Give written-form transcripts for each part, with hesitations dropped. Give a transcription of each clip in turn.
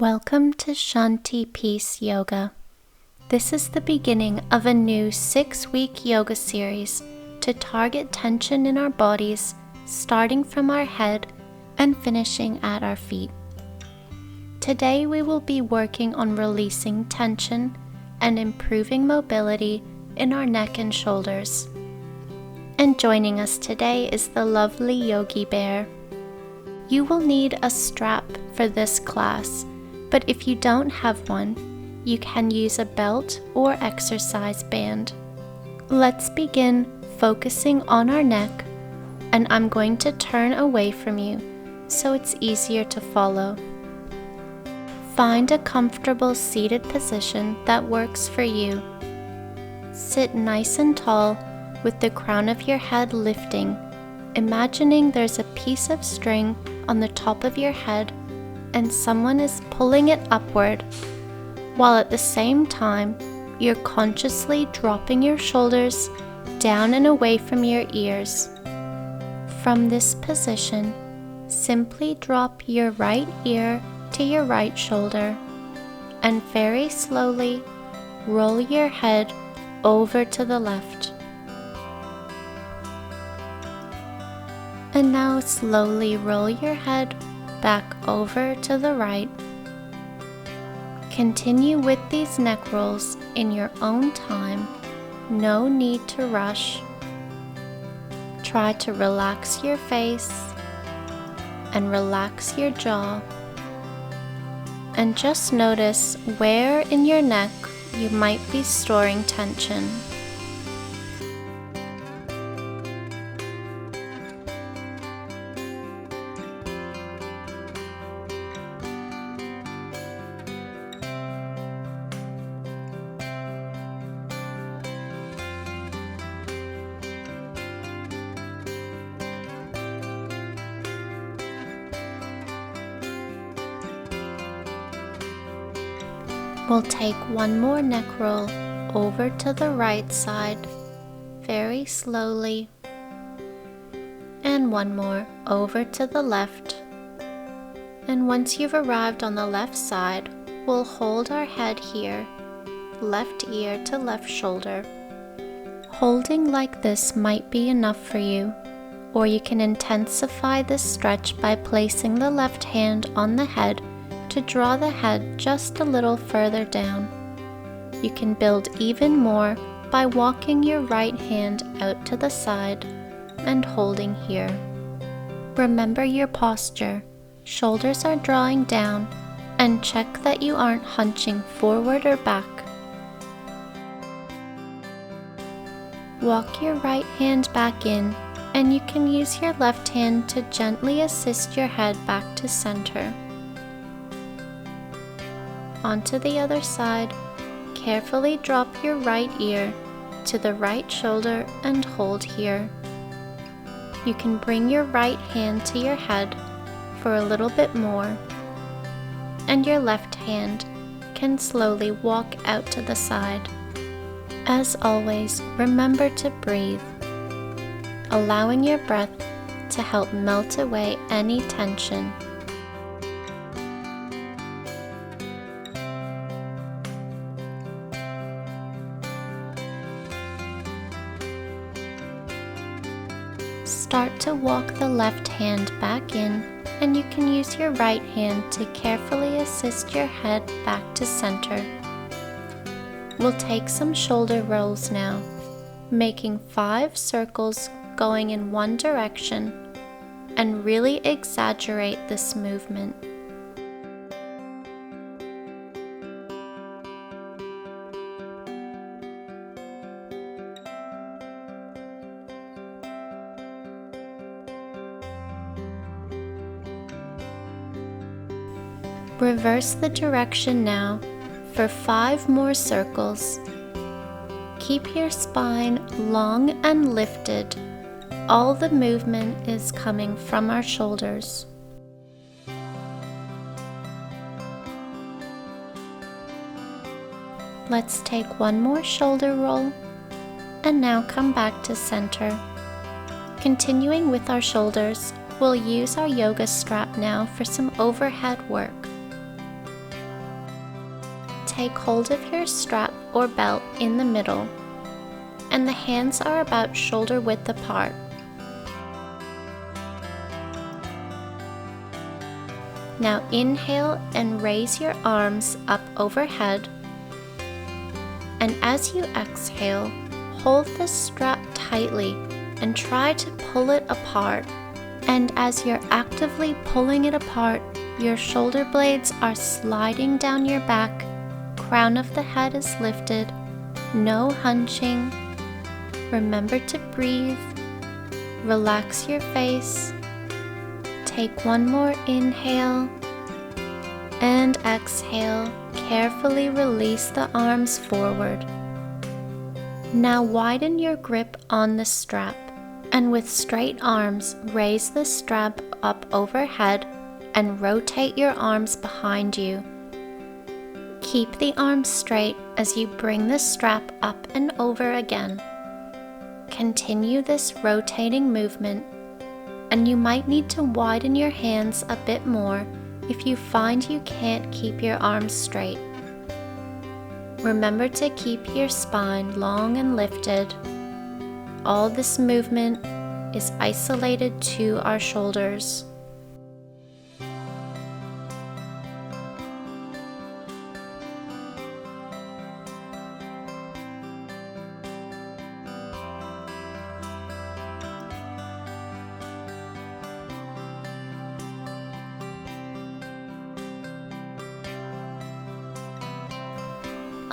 Welcome to Shanti Peace Yoga. This is the beginning of a new 6-week yoga series to target tension in our bodies, starting from our head and finishing at our feet. Today we will be working on releasing tension and improving mobility in our neck and shoulders. And joining us today is the lovely Yogi Bear. You will need a strap for this class, but if you don't have one, you can use a belt or exercise band. Let's begin focusing on our neck, and I'm going to turn away from you so it's easier to follow. Find a comfortable seated position that works for you. Sit nice and tall with the crown of your head lifting, imagining there's a piece of string on the top of your head and someone is pulling it upward, while at the same time you're consciously dropping your shoulders down and away from your ears. From this position, simply drop your right ear to your right shoulder and very slowly roll your head over to the left. And now slowly roll your head back over to the right. Continue with these neck rolls in your own time. No need to rush. Try to relax your face and relax your jaw. And just notice where in your neck you might be storing tension. We'll take one more neck roll over to the right side, very slowly, and one more over to the left. And once you've arrived on the left side, we'll hold our head here, left ear to left shoulder. Holding like this might be enough for you, or you can intensify this stretch by placing the left hand on the head to draw the head just a little further down. You can build even more by walking your right hand out to the side and holding here. Remember your posture. Shoulders are drawing down, and check that you aren't hunching forward or back. Walk your right hand back in, and you can use your left hand to gently assist your head back to center. Onto the other side, carefully drop your right ear to the right shoulder and hold here. You can bring your right hand to your head for a little bit more, and your left hand can slowly walk out to the side. As always, remember to breathe, allowing your breath to help melt away any tension. Start to walk the left hand back in, and you can use your right hand to carefully assist your head back to center. We'll take some shoulder rolls now, making 5 circles going in one direction, and really exaggerate this movement. Reverse the direction now for 5 more circles. Keep your spine long and lifted. All the movement is coming from our shoulders. Let's take one more shoulder roll, and now come back to center. Continuing with our shoulders, we'll use our yoga strap now for some overhead work. take hold of your strap or belt in the middle, and the hands are about shoulder width apart. Now inhale and raise your arms up overhead, and as you exhale, hold the strap tightly and try to pull it apart. And as you're actively pulling it apart, your shoulder blades are sliding down your back, crown of the head is lifted, no hunching. Remember to breathe, relax your face. Take one more inhale and exhale. Carefully release the arms forward. Now widen your grip on the strap, and with straight arms, raise the strap up overhead and rotate your arms behind you. Keep the arms straight as you bring the strap up and over again. Continue this rotating movement, and you might need to widen your hands a bit more if you find you can't keep your arms straight. Remember to keep your spine long and lifted. All this movement is isolated to our shoulders.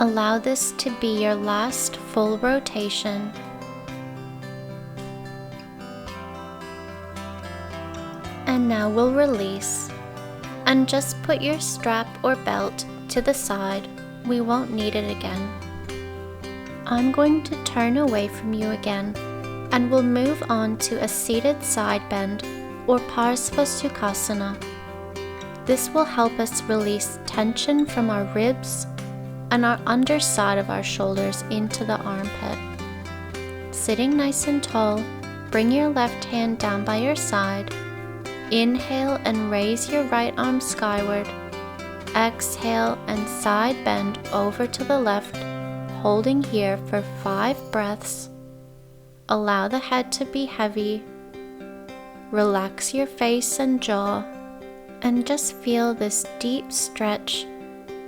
Allow this to be your last full rotation. And now we'll release and just put your strap or belt to the side. We won't need it again. I'm going to turn away from you again, and we'll move on to a seated side bend or Parsvastukasana. This will help us release tension from our ribs and our underside of our shoulders into the armpit. Sitting nice and tall, bring your left hand down by your side. Inhale and raise your right arm skyward. Exhale and side bend over to the left, holding here for 5 breaths. Allow the head to be heavy. Relax your face and jaw, and just feel this deep stretch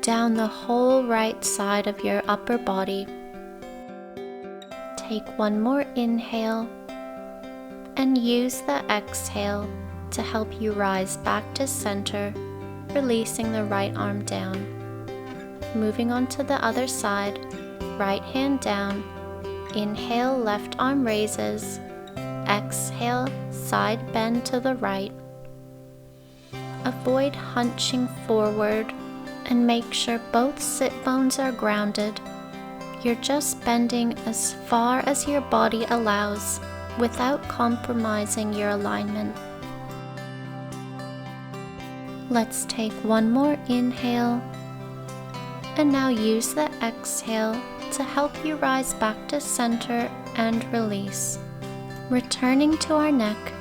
down the whole right side of your upper body. Take one more inhale and use the exhale to help you rise back to center, releasing the right arm down. Moving on to the other side, right hand down. Inhale, left arm raises. Exhale, side bend to the right. Avoid hunching forward and make sure both sit bones are grounded. You're just bending as far as your body allows without compromising your alignment. Let's take one more inhale, and now use the exhale to help you rise back to center and release. Returning to our neck,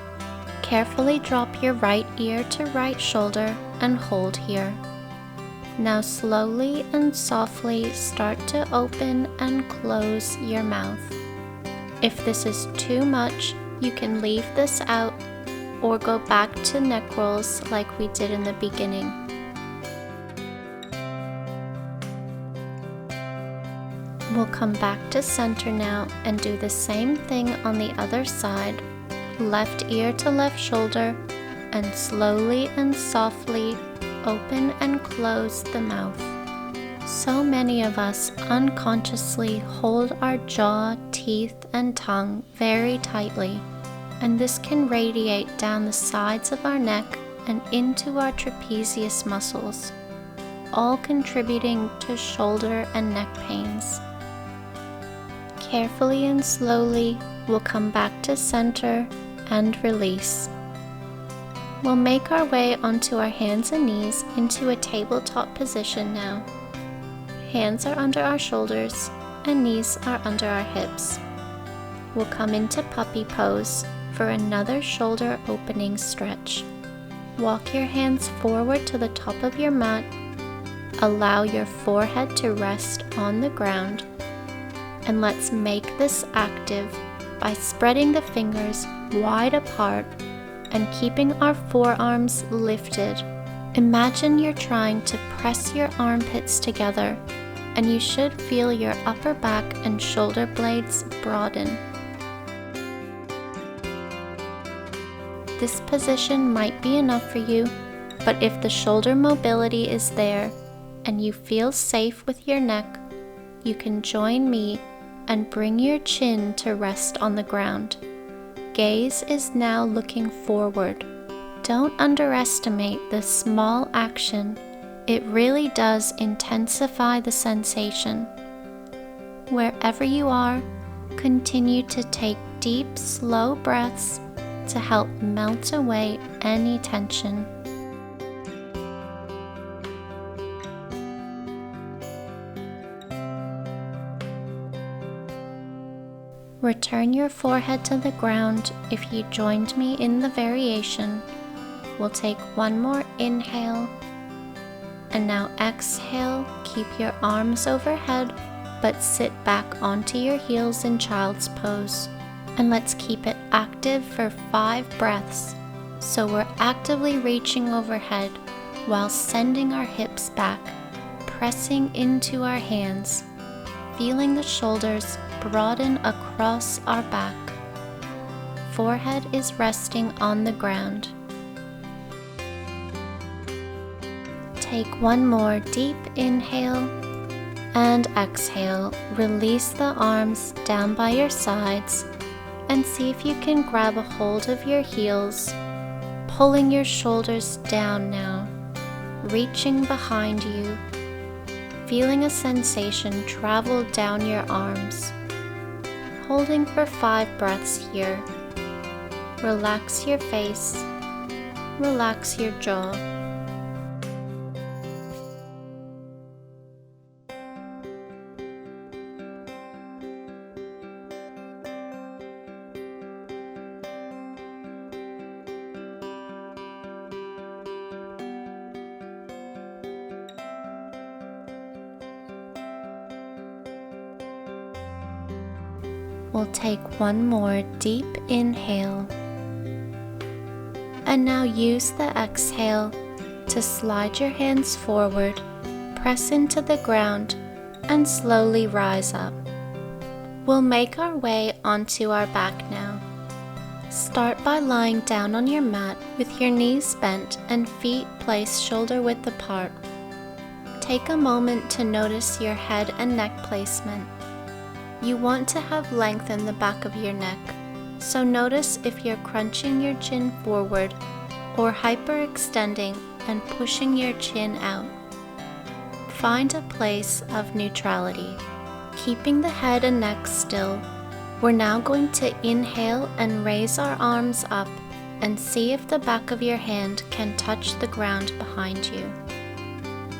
carefully drop your right ear to right shoulder and hold here. Now slowly and softly start to open and close your mouth. If this is too much, you can leave this out or go back to neck rolls like we did in the beginning. We'll come back to center now and do the same thing on the other side. Left ear to left shoulder, and slowly and softly open and close the mouth. So many of us unconsciously hold our jaw, teeth, and tongue very tightly, and this can radiate down the sides of our neck and into our trapezius muscles, all contributing to shoulder and neck pains. Carefully and slowly, we'll come back to center and release. We'll make our way onto our hands and knees into a tabletop position now. Hands are under our shoulders and knees are under our hips. We'll come into puppy pose for another shoulder opening stretch. Walk your hands forward to the top of your mat Allow your forehead to rest on the ground, and let's make this active by spreading the fingers wide apart and keeping our forearms lifted. Imagine you're trying to press your armpits together, and you should feel your upper back and shoulder blades broaden. This position might be enough for you, but if the shoulder mobility is there and you feel safe with your neck, you can join me and bring your chin to rest on the ground. Gaze is now looking forward. Don't underestimate this small action. It really does intensify the sensation. Wherever you are, continue to take deep, slow breaths to help melt away any tension. Return your forehead to the ground if you joined me in the variation. We'll take one more inhale, and now exhale. Keep your arms overhead, but sit back onto your heels in child's pose. And let's keep it active for 5 breaths. So we're actively reaching overhead while sending our hips back, pressing into our hands, feeling the shoulders broaden across our back. Forehead is resting on the ground. Take one more deep inhale and exhale. Release the arms down by your sides and see if you can grab a hold of your heels, pulling your shoulders down now, reaching behind you, feeling a sensation travel down your arms. Holding for 5 breaths here. Relax your face, relax your jaw. We'll take one more deep inhale. And now use the exhale to slide your hands forward, press into the ground, and slowly rise up. We'll make our way onto our back now. Start by lying down on your mat with your knees bent and feet placed shoulder width apart. Take a moment to notice your head and neck placement. You want to have length in the back of your neck, so notice if you're crunching your chin forward or hyperextending and pushing your chin out. Find a place of neutrality. Keeping the head and neck still, we're now going to inhale and raise our arms up and see if the back of your hand can touch the ground behind you.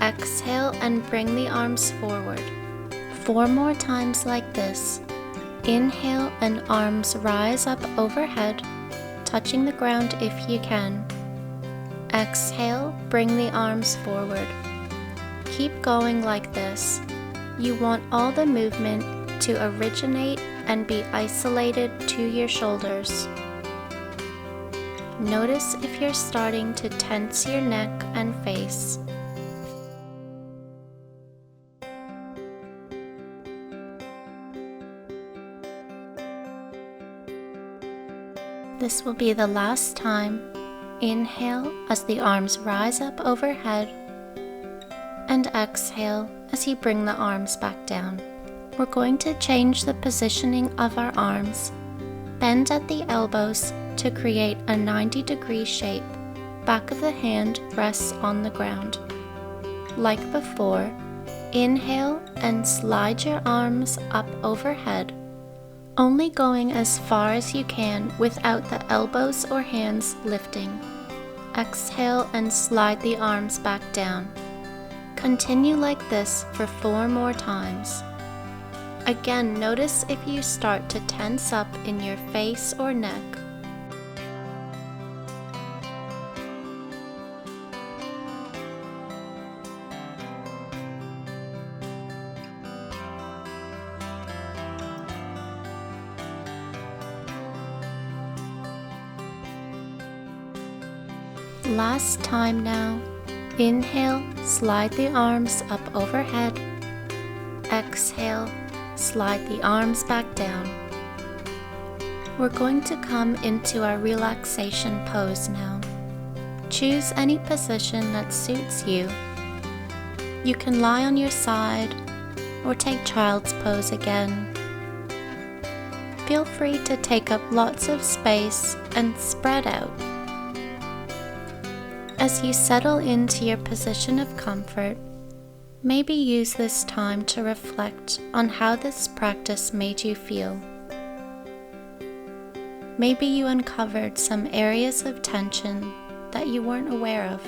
Exhale and bring the arms forward. 4 more times like this. Inhale and arms rise up overhead, touching the ground if you can. Exhale, bring the arms forward. Keep going like this. You want all the movement to originate and be isolated to your shoulders. Notice if you're starting to tense your neck and face. This will be the last time. Inhale as the arms rise up overhead, and exhale as you bring the arms back down. We're going to change the positioning of our arms. Bend at the elbows to create a 90-degree shape. Back of the hand rests on the ground. Like before, inhale and slide your arms up overhead, only going as far as you can without the elbows or hands lifting. Exhale and slide the arms back down. Continue like this for 4 more times. Again, notice if you start to tense up in your face or neck. Last time now. Inhale, slide the arms up overhead. Exhale, slide the arms back down. We're going to come into our relaxation pose now. Choose any position that suits you. You can lie on your side or take child's pose again. Feel free to take up lots of space and spread out. As you settle into your position of comfort, maybe use this time to reflect on how this practice made you feel. Maybe you uncovered some areas of tension that you weren't aware of.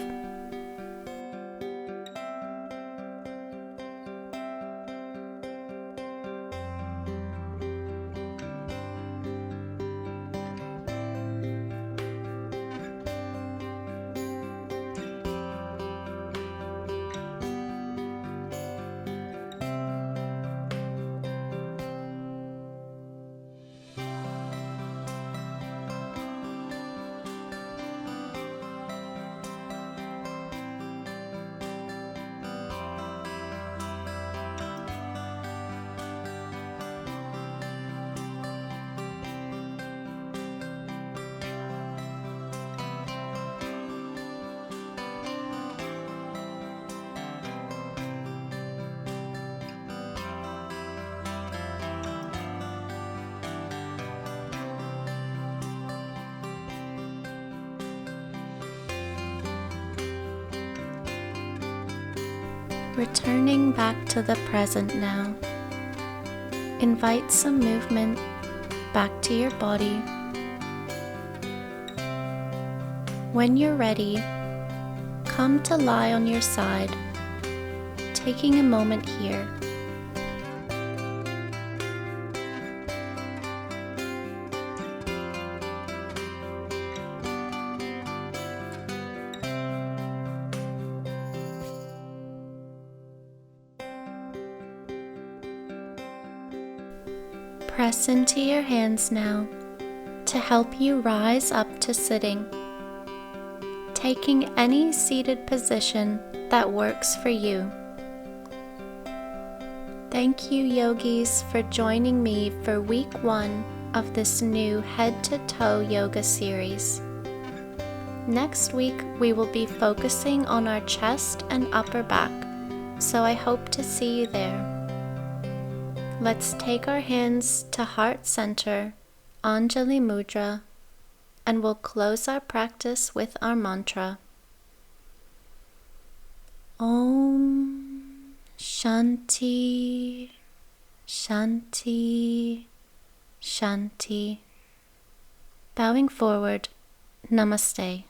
Returning back to the present now. Invite some movement back to your body. When you're ready, come to lie on your side, taking a moment here. Press into your hands now to help you rise up to sitting, taking any seated position that works for you. Thank you, yogis, for joining me for week 1 of this new head-to-toe yoga series. Next week, we will be focusing on our chest and upper back, so I hope to see you there. Let's take our hands to heart center, Anjali Mudra, and we'll close our practice with our mantra. Om Shanti, Shanti, Shanti. Bowing forward, Namaste.